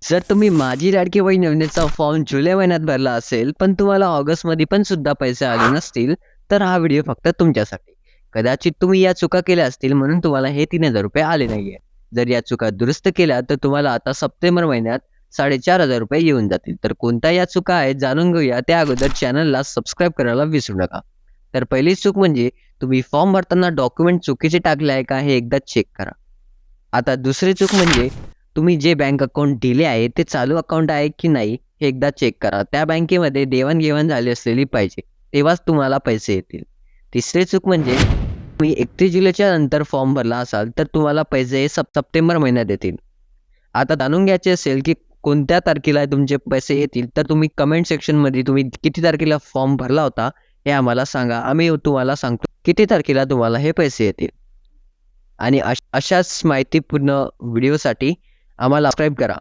जर तुम्ही माझी लाडकी बहीण योजनेचा फॉर्म जुलै महिन्यात भरला असेल, पण तुम्हाला ऑगस्टमध्ये पण सुद्धा पैसे आले नसतील, तर हा व्हिडिओ फक्त तुमच्यासाठी. कदाचित तुम्ही या चुका केल्या असतील म्हणून तुम्हाला हे ₹3000 आले नाहीये. जर या चुका दुरुस्त केल्या तर तुम्हाला आता सप्टेंबर महिन्यात ₹4500 येऊन जातील. तर कोणत्या या चुका आहेत जाणून घेऊया. त्या अगोदर चॅनलला सबस्क्राईब करायला विसरू नका. तर पहिली चूक म्हणजे तुम्ही फॉर्म भरताना डॉक्युमेंट चुकीचे टाकले आहे का हे एकदा चेक करा. आता दुसरी चूक म्हणजे तुम्ही जे बँक अकाउंट दिले आहे ते चालू अकाउंट आहे की नाही हे एकदा चेक करा. त्या बँकेमध्ये देवाणघेवाण झाली असलेली पाहिजे. तेव्हाच तुम्हाला पैसे येतील. तिसरी चूक म्हणजे तुम्ही 31 जुलैच्या नंतर फॉर्म भरला असाल तर तुम्हाला पैसे हे सप्टेंबर महिन्यात येतील. आता जाणून घ्यायचे असेल की कोणत्या तारखेला तुमचे पैसे येतील तर तुम्ही कमेंट सेक्शनमध्ये तुम्ही किती तारखेला फॉर्म भरला होता हे आम्हाला सांगा. आम्ही तुम्हाला सांगतो किती तारखेला तुम्हाला हे पैसे येतील. आणि अशाच माहितीपूर्ण व्हिडिओसाठी आम्हाला सबस्क्राईब करा.